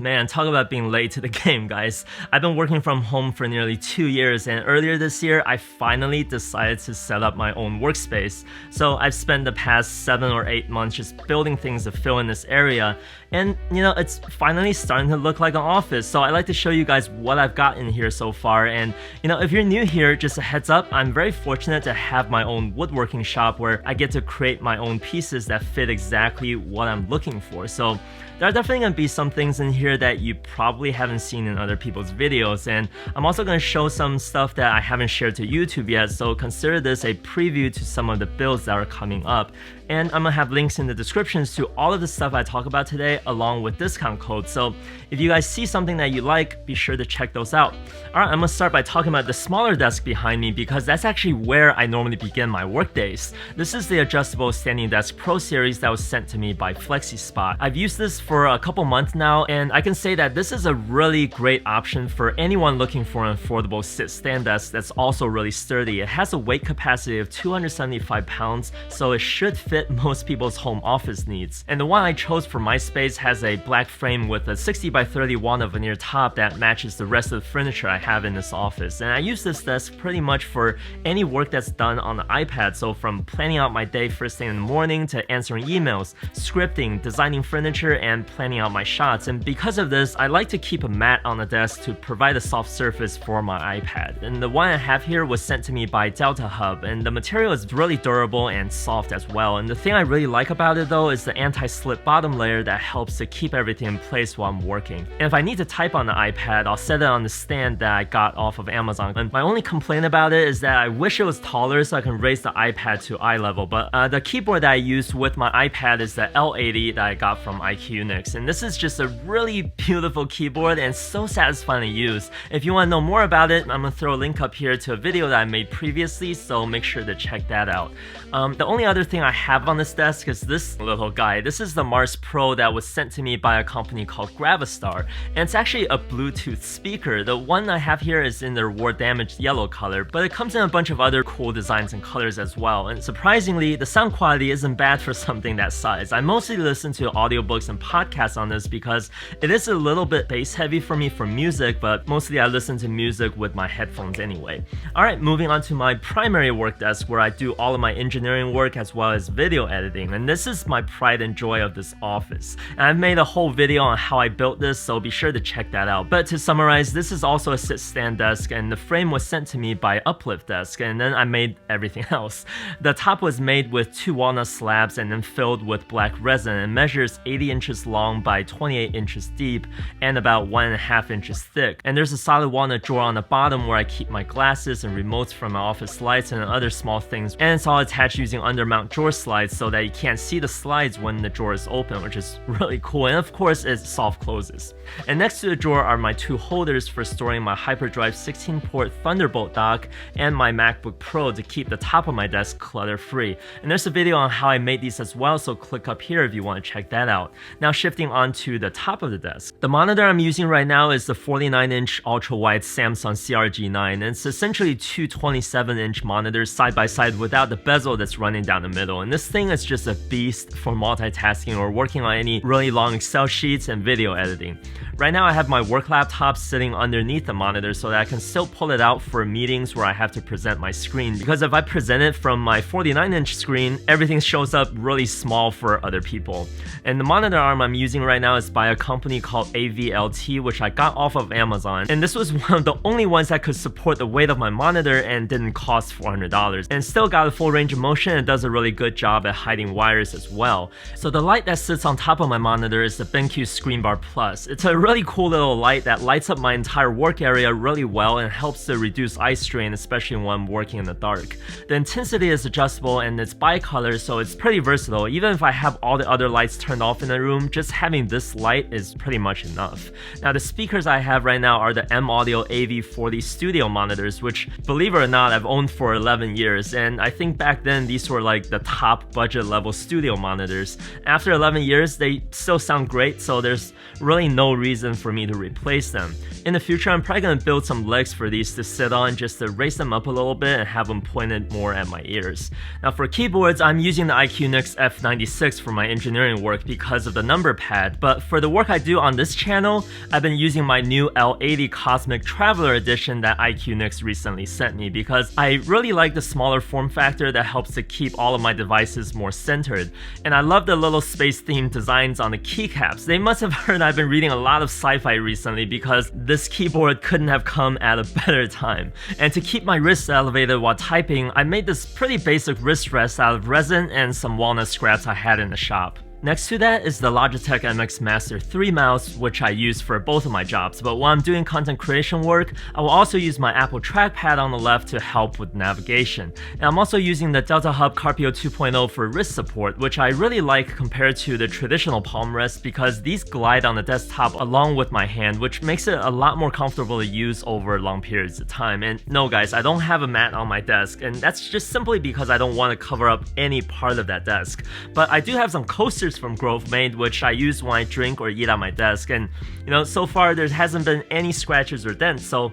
Man, talk about being late to the game, guys. I've been working from home for nearly 2 years, and earlier this year, I finally decided to set up my own workspace. So I've spent the past 7 or 8 months just building things to fill in this area, and it's finally starting to look like an office. So I'd like to show you guys what I've got in here so far. And if you're new here, just a heads up, I'm very fortunate to have my own woodworking shop where I get to create my own pieces that fit exactly what I'm looking for. So there are definitely going to be some things in here that you probably haven't seen in other people's videos, and I'm also going to show some stuff that I haven't shared to YouTube yet, so consider this a preview to some of the builds that are coming up. And I'm going to have links in the descriptions to all of the stuff I talk about today along with discount codes. So if you guys see something that you like, be sure to check those out. Alright, I'm going to start by talking about the smaller desk behind me because that's actually where I normally begin my work days. This is the adjustable standing desk Pro series that was sent to me by FlexiSpot. I've used this for a couple months now, and I can say that this is a really great option for anyone looking for an affordable sit-stand desk that's also really sturdy. It has a weight capacity of 275 pounds, so it should fit most people's home office needs. And the one I chose for my space has a black frame with a 60 by 30 walnut veneer top that matches the rest of the furniture I have in this office. And I use this desk pretty much for any work that's done on the iPad, so from planning out my day first thing in the morning to answering emails, scripting, designing furniture, and planning out my shots. And because of this, I like to keep a mat on the desk to provide a soft surface for my iPad. And the one I have here was sent to me by Delta Hub, and the material is really durable and soft as well. And the thing I really like about it though is the anti-slip bottom layer that helps to keep everything in place while I'm working. And if I need to type on the iPad, I'll set it on the stand that I got off of Amazon. And my only complaint about it is that I wish it was taller so I can raise the iPad to eye level. But the keyboard that I used with my iPad is the L80 that I got from IQ Unix. And this is just a really beautiful keyboard and so satisfying to use. If you want to know more about it, I'm going to throw a link up here to a video that I made previously, so make sure to check that out. The only other thing I have on this desk is this little guy. This is the Mars Pro that was sent to me by a company called Gravistar, and it's actually a Bluetooth speaker. The one I have here is in their war damaged yellow color, but it comes in a bunch of other cool designs and colors as well. And surprisingly, the sound quality isn't bad for something that size. I mostly listen to audiobooks and podcasts on this because it is a little bit bass heavy for me for music, but mostly I listen to music with my headphones anyway. Alright, moving on to my primary work desk where I do all of my engineering work as well as video editing, and this is my pride and joy of this office. And I've made a whole video on how I built this, so be sure to check that out. But to summarize, this is also a sit-stand desk, and the frame was sent to me by Uplift Desk, and then I made everything else. The top was made with 2 walnut slabs and then filled with black resin, and measures 80 inches long by 28 inches deep and about 1.5 inches thick. And there's a solid walnut drawer on the bottom where I keep my glasses and remotes from my office lights and other small things, and it's all attached using undermount drawer slides so that you can't see the slides when the drawer is open, which is really cool. And of course it soft closes. And next to the drawer are my 2 holders for storing my HyperDrive 16-port Thunderbolt dock and my MacBook Pro to keep the top of my desk clutter free. And there's a video on how I made these as well, so click up here if you want to check that out. Now shifting on to the top of the desk. The monitor I'm using right now is the 49-inch ultra-wide Samsung CRG9, and it's essentially 2 27-inch monitors side by side without the bezel that's running down the middle. And this thing is just a beast for multitasking or working on any really long Excel sheets and video editing. Right now I have my work laptop sitting underneath the monitor so that I can still pull it out for meetings where I have to present my screen, because if I present it from my 49-inch screen, everything shows up really small for other people. And the monitor arm I'm using right now is by a company called AVLT, which I got off of Amazon, and this was one of the only ones that could support the weight of my monitor and didn't cost $400, and still got a full range of motion and does a really good job at hiding wires as well. So the light that sits on top of my monitor is the Benq Screen Bar Plus. It's a really cool little light that lights up my entire work area really well and helps to reduce eye strain, especially when I'm working in the dark. The intensity is adjustable and it's bicolor, so it's pretty versatile. Even if I have all the other lights turned off in the room, just having this light is pretty much enough. Now the speakers I have right now are the M-Audio AV40 studio monitors, which, believe it or not, I've owned for 11 years, and I think back then these were like the top budget level studio monitors. After 11 years, they still sound great, so there's really no reason reason for me to replace them. In the future, I'm probably gonna build some legs for these to sit on just to raise them up a little bit and have them pointed more at my ears. Now for keyboards, I'm using the IQ F96 for my engineering work because of the number pad, but for the work I do on this channel, I've been using my new L80 Cosmic Traveler Edition that IQ recently sent me because I really like the smaller form factor that helps to keep all of my devices more centered. And I love the little space-themed designs on the keycaps. They must have heard I've been reading a lot of sci-fi recently because this keyboard couldn't have come at a better time. And to keep my wrists elevated while typing, I made this pretty basic wrist rest out of resin and some walnut scraps I had in the shop. Next to that is the Logitech MX Master 3 mouse, which I use for both of my jobs, but when I'm doing content creation work, I will also use my Apple trackpad on the left to help with navigation. And I'm also using the Delta Hub Carpio 2.0 for wrist support, which I really like compared to the traditional palm rest because these glide on the desktop along with my hand, which makes it a lot more comfortable to use over long periods of time. And no guys, I don't have a mat on my desk, and that's just simply because I don't want to cover up any part of that desk. But I do have some coasters from grovemade, which I use when I drink or eat at my desk, and you know, so far there hasn't been any scratches or dents, so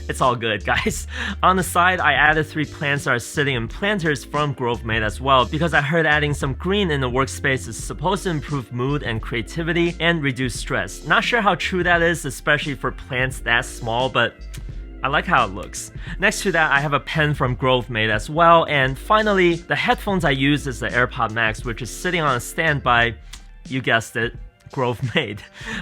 it's all good, guys. On the side, I added 3 plants that are sitting in planters from grovemade as well because I heard adding some green in the workspace is supposed to improve mood and creativity and reduce stress. Not sure how true that is, especially for plants that small, but I like how it looks. Next to that, I have a pen from grovemade as well, and finally, the headphones I use is the AirPod Max, which is sitting on a stand by, you guessed it, grovemade.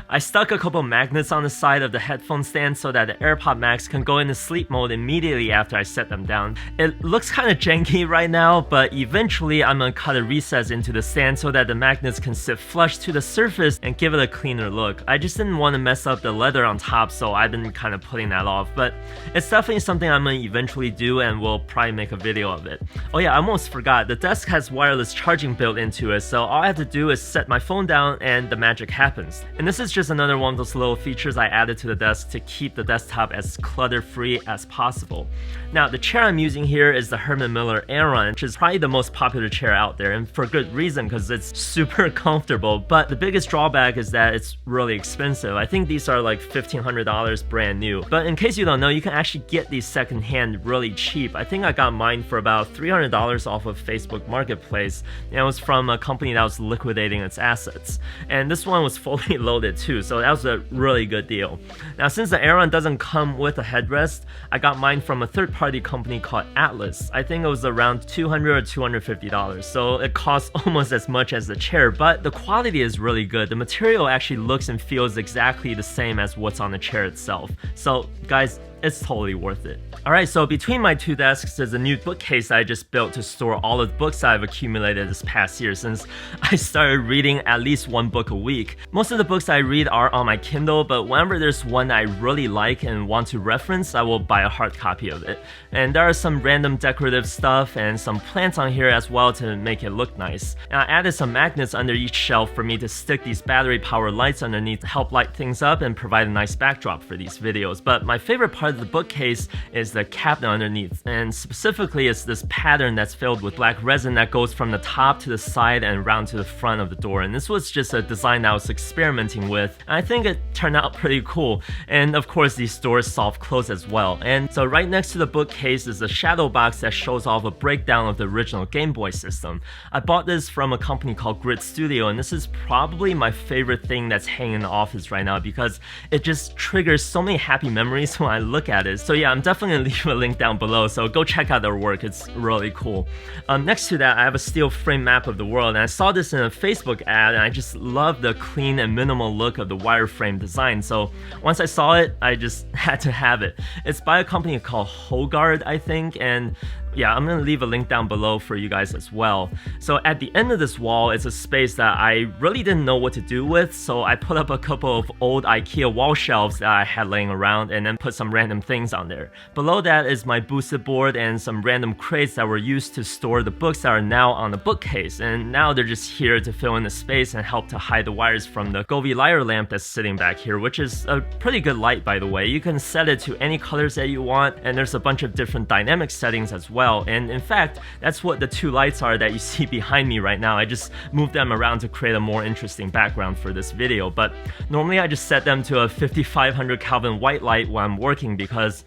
I stuck a couple magnets on the side of the headphone stand so that the AirPod Max can go into sleep mode immediately after I set them down. It looks kind of janky right now, but eventually I'm gonna cut a recess into the stand so that the magnets can sit flush to the surface and give it a cleaner look. I just didn't want to mess up the leather on top, so I've been kind of putting that off, but it's definitely something I'm gonna eventually do and we'll probably make a video of it. Oh yeah, I almost forgot, the desk has wireless charging built into it, so all I have to do is set my phone down and the magic happens. And this is just another one of those little features I added to the desk to keep the desktop as clutter-free as possible. Now, the chair I'm using here is the Herman Miller Aeron, which is probably the most popular chair out there, and for good reason because it's super comfortable, but the biggest drawback is that it's really expensive. I think these are like $1,500 brand new, but in case you don't know, you can actually get these secondhand really cheap. I think I got mine for about $300 off of Facebook Marketplace, and it was from a company that was liquidating its assets. And this one was fully loaded too, so that was a really good deal. Now, since the Aeron doesn't come with a headrest, I got mine from a third-party company called Atlas. I think it was around $200 or $250, so it costs almost as much as the chair, but the quality is really good. The material actually looks and feels exactly the same as what's on the chair itself. So guys, it's totally worth it. Alright, so between my 2 desks there's a new bookcase I just built to store all of the books I've accumulated this past year since I started reading at least 1 book a week. Most of the books I read are on my Kindle, but whenever there's one I really like and want to reference, I will buy a hard copy of it. And there are some random decorative stuff and some plants on here as well to make it look nice. And I added some magnets under each shelf for me to stick these battery-powered lights underneath to help light things up and provide a nice backdrop for these videos. But my favorite part of the bookcase is the cabinet underneath, and specifically it's this pattern that's filled with black resin that goes from the top to the side and around to the front of the door. And this was just a design that I was experimenting with, and I think it turned out pretty cool. And of course these doors soft close as well. And so right next to the bookcase is a shadow box that shows off a breakdown of the original Game Boy system. I bought this from a company called Grid Studio, and this is probably my favorite thing that's hanging in the office right now because it just triggers so many happy memories when I look at it. So yeah, I'm definitely gonna leave a link down below, so go check out their work, it's really cool. Next to that, I have a steel frame map of the world, and I saw this in a Facebook ad, and I just love the clean and minimal look of the wireframe design, so once I saw it, I just had to have it. It's by a company called Hogard, I think, and yeah, I'm gonna leave a link down below for you guys as well. So at the end of this wall is a space that I really didn't know what to do with, so I put up a couple of old IKEA wall shelves that I had laying around and then put some random things on there. Below that is my boosted board and some random crates that were used to store the books that are now on the bookcase, and now they're just here to fill in the space and help to hide the wires from the Govee lighter lamp that's sitting back here, which is a pretty good light by the way. You can set it to any colors that you want, and there's a bunch of different dynamic settings as well. well. And in fact, that's what the two lights are that you see behind me right now. I just moved them around to create a more interesting background for this video, but normally I just set them to a 5500 Kelvin white light when I'm working because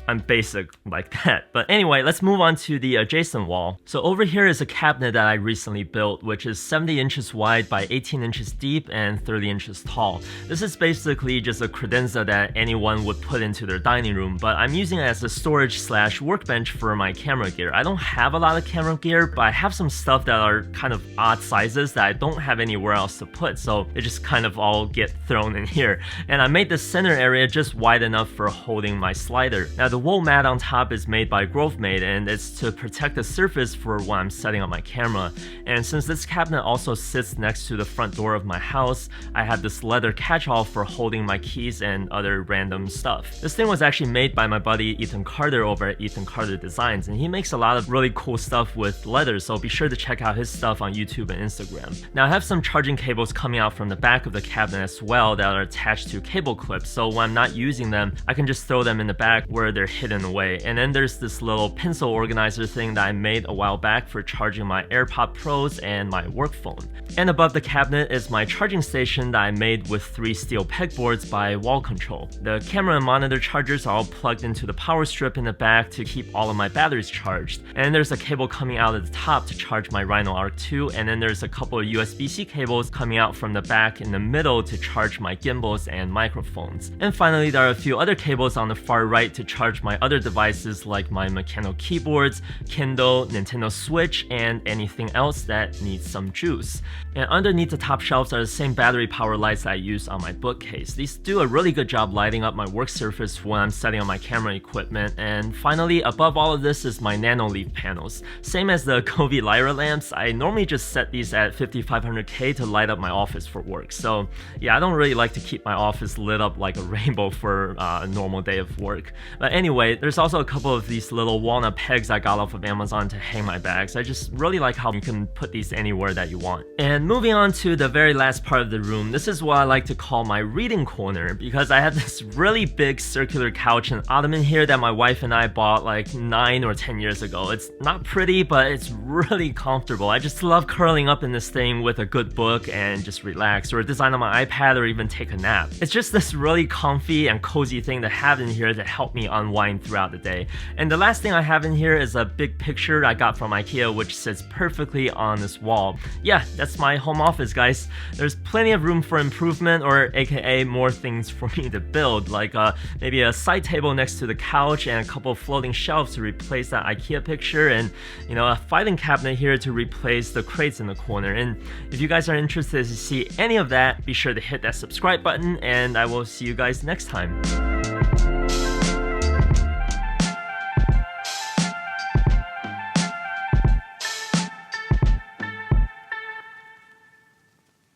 I'm basic like that. But anyway, let's move on to the adjacent wall. So over here is a cabinet that I recently built, which is 70 inches wide by 18 inches deep and 30 inches tall. This is basically just a credenza that anyone would put into their dining room, but I'm using it as a storage slash workbench for my camera gear. I don't have a lot of camera gear, but I have some stuff that are kind of odd sizes that I don't have anywhere else to put, so it just kind of all get thrown in here. And I made the center area just wide enough for holding my slider. Now the wool mat on top is made by Grovemade, and it's to protect the surface for when I'm setting up my camera. And since this cabinet also sits next to the front door of my house, I have this leather catch-all for holding my keys and other random stuff. This thing was actually made by my buddy Ethan Carter over at Ethan Carter Designs, and he makes a lot of really cool stuff with leather, so be sure to check out his stuff on YouTube and Instagram. Now I have some charging cables coming out from the back of the cabinet as well that are attached to cable clips, so when I'm not using them, I can just throw them in the back where they're hidden away. And then there's this little pencil organizer thing that I made a while back for charging my AirPod Pros and my work phone. And above the cabinet is my charging station that I made with 3 steel pegboards by Wall Control. The camera and monitor chargers are all plugged into the power strip in the back to keep all of my batteries charged. And there's a cable coming out at the top to charge my Rhino Arc 2, and then there's a couple of USB-C cables coming out from the back in the middle to charge my gimbals and microphones. And finally, there are a few other cables on the far right to charge my other devices like my mechanical keyboards, Kindle, Nintendo Switch, and anything else that needs some juice. And underneath the top shelves are the same battery power lights I use on my bookcase. These do a really good job lighting up my work surface when I'm setting up my camera equipment. And finally, above all of this is my Nano leaf panels. Same as the Kobe Lyra lamps, I normally just set these at 5500K to light up my office for work. So yeah, I don't really like to keep my office lit up like a rainbow for a normal day of work. But anyway, there's also a couple of these little walnut pegs I got off of Amazon to hang my bags. I just really like how you can put these anywhere that you want. And moving on to the very last part of the room, this is what I like to call my reading corner, because I have this really big circular couch and ottoman here that my wife and I bought like 9 or 10 years ago. It's not pretty, but it's really comfortable. I just love curling up in this thing with a good book and just relax, or design on my iPad, or even take a nap. It's just this really comfy and cozy thing to have in here to help me unwind throughout the day. And the last thing I have in here is a big picture I got from IKEA, which sits perfectly on this wall. Yeah, that's my home office, guys. There's plenty of room for improvement, or aka more things for me to build, like maybe a side table next to the couch and a couple of floating shelves to replace that IKEA picture, and a filing cabinet here to replace the crates in the corner. And if you guys are interested to see any of that, be sure to hit that subscribe button, and I will see you guys next time.